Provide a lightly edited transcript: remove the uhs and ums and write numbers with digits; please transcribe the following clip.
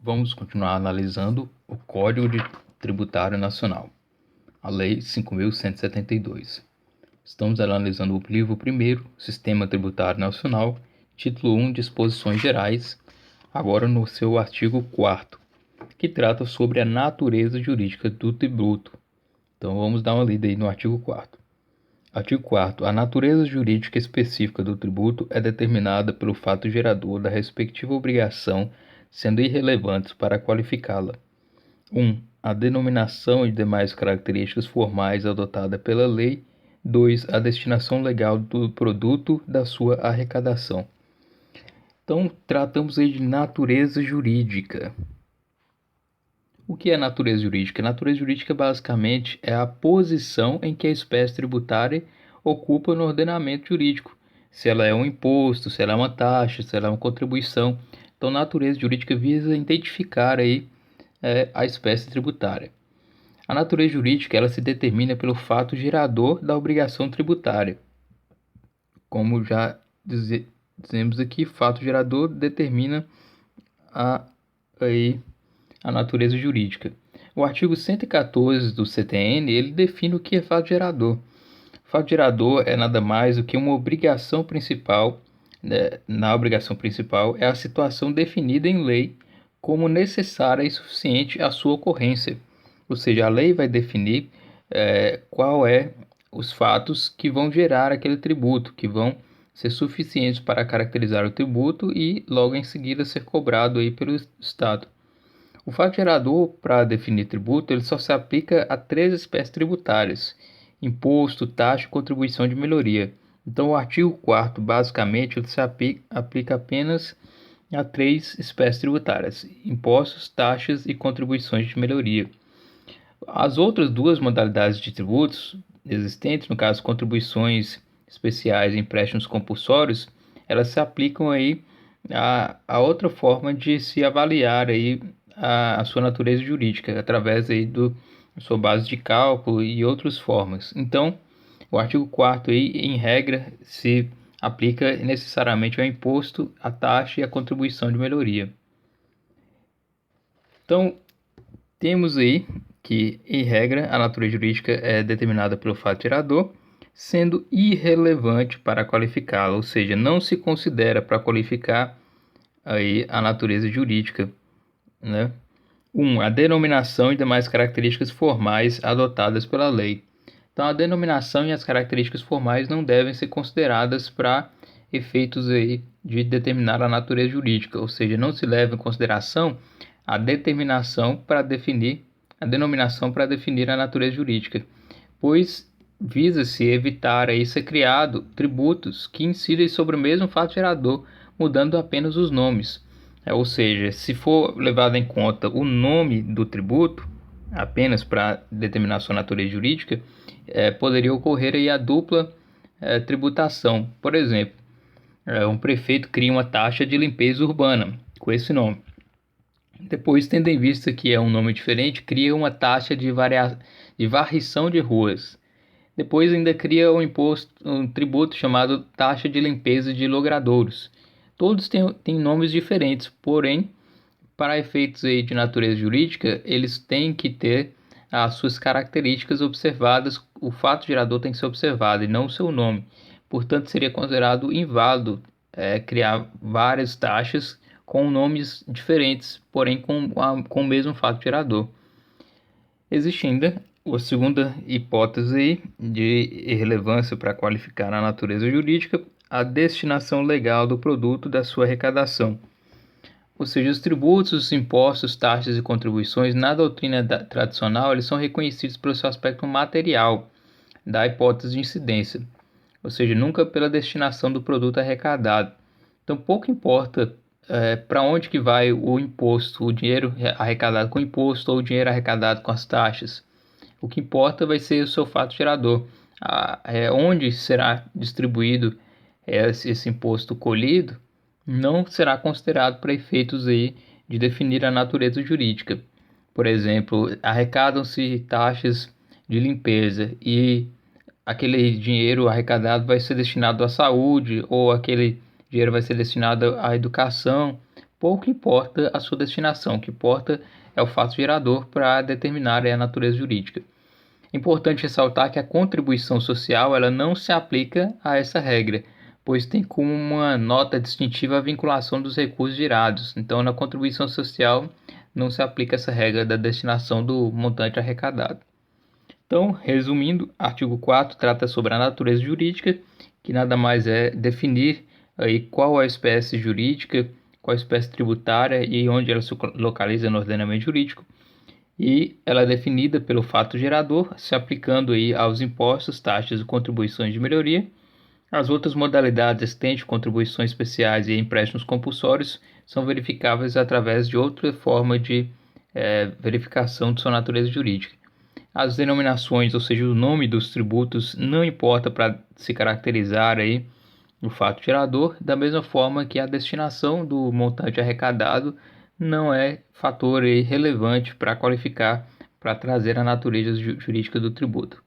Vamos continuar analisando o Código Tributário Nacional, a Lei 5.172. Estamos analisando o livro 1º, Sistema Tributário Nacional, título 1, Disposições Gerais, agora no seu artigo 4º, que trata sobre a natureza jurídica do tributo. Então vamos dar uma lida aí no artigo 4º. Artigo 4º. A natureza jurídica específica do tributo é determinada pelo fato gerador da respectiva obrigação, sendo irrelevantes para qualificá-la. 1. A denominação e demais características formais adotada pela lei. 2. A destinação legal do produto da sua arrecadação. Então, tratamos aí de natureza jurídica. O que é natureza jurídica? Natureza jurídica, basicamente, é a posição em que a espécie tributária ocupa no ordenamento jurídico. Se ela é um imposto, se ela é uma taxa, se ela é uma contribuição. Então, natureza jurídica visa identificar aí, a espécie tributária. A natureza jurídica ela se determina pelo fato gerador da obrigação tributária. Como já dizemos aqui, fato gerador determina a natureza jurídica. O artigo 114 do CTN, ele define o que é fato gerador. Fato gerador é nada mais do que uma obrigação principal, né? Na obrigação principal é a situação definida em lei como necessária e suficiente à sua ocorrência. Ou seja, a lei vai definir qual é os fatos que vão gerar aquele tributo, que vão ser suficientes para caracterizar o tributo e logo em seguida ser cobrado aí pelo Estado. O fato gerador para definir tributo ele só se aplica a 3 espécies tributárias: imposto, taxa e contribuição de melhoria. Então, o artigo 4º, basicamente, ele se aplica apenas a 3 espécies tributárias: impostos, taxas e contribuições de melhoria. As outras 2 modalidades de tributos existentes, no caso, contribuições especiais e empréstimos compulsórios, elas se aplicam aí a outra forma de se avaliar aí a sua natureza jurídica, através aí da sua base de cálculo e outras formas. Então, o artigo 4º aí, em regra, se aplica necessariamente ao imposto, à taxa e à contribuição de melhoria. Então, temos aí que, em regra, a natureza jurídica é determinada pelo fato gerador, sendo irrelevante para qualificá-la, ou seja, não se considera para qualificar aí a natureza jurídica, né? 1. A denominação e demais características formais adotadas pela lei. Então, a denominação e as características formais não devem ser consideradas para efeitos aí de determinar a natureza jurídica, ou seja, não se leva em consideração a denominação para definir a natureza jurídica, pois visa-se evitar aí ser criado tributos que incidem sobre o mesmo fato gerador, mudando apenas os nomes. Ou seja, se for levado em conta o nome do tributo, apenas para determinar sua natureza jurídica, poderia ocorrer aí a dupla tributação. Por exemplo, um prefeito cria uma taxa de limpeza urbana com esse nome. Depois, tendo em vista que é um nome diferente, cria uma taxa de varrição de ruas. Depois ainda cria um tributo chamado taxa de limpeza de logradouros. Todos têm nomes diferentes, porém, para efeitos aí de natureza jurídica, eles têm que ter as suas características observadas, o fato gerador tem que ser observado e não o seu nome. Portanto, seria considerado inválido criar várias taxas com nomes diferentes, porém com o mesmo fato gerador. Existe ainda a segunda hipótese de irrelevância para qualificar a natureza jurídica, a destinação legal do produto da sua arrecadação. Ou seja, os tributos, os impostos, taxas e contribuições na doutrina tradicional eles são reconhecidos pelo seu aspecto material da hipótese de incidência, ou seja, nunca pela destinação do produto arrecadado. Então, pouco importa para onde que vai o imposto, o dinheiro arrecadado com o imposto ou o dinheiro arrecadado com as taxas. O que importa vai ser o seu fato gerador, onde será distribuído esse imposto colhido, não será considerado para efeitos aí de definir a natureza jurídica. Por exemplo, arrecadam-se taxas de limpeza e aquele dinheiro arrecadado vai ser destinado à saúde ou aquele dinheiro vai ser destinado à educação, pouco importa a sua destinação, o que importa é o fato gerador para determinar a natureza jurídica. Importante ressaltar que a contribuição social ela não se aplica a essa regra, pois tem como uma nota distintiva a vinculação dos recursos gerados. Então, na contribuição social não se aplica essa regra da destinação do montante arrecadado. Então, resumindo, artigo 4 trata sobre a natureza jurídica, que nada mais é definir aí qual a espécie jurídica, qual a espécie tributária e onde ela se localiza no ordenamento jurídico. E ela é definida pelo fato gerador, se aplicando aí aos impostos, taxas e contribuições de melhoria. As outras modalidades existentes, contribuições especiais e empréstimos compulsórios, são verificáveis através de outra forma de verificação de sua natureza jurídica. As denominações, ou seja, o nome dos tributos, não importa para se caracterizar aí o fato gerador, da mesma forma que a destinação do montante arrecadado não é fator relevante para qualificar, para trazer a natureza jurídica do tributo.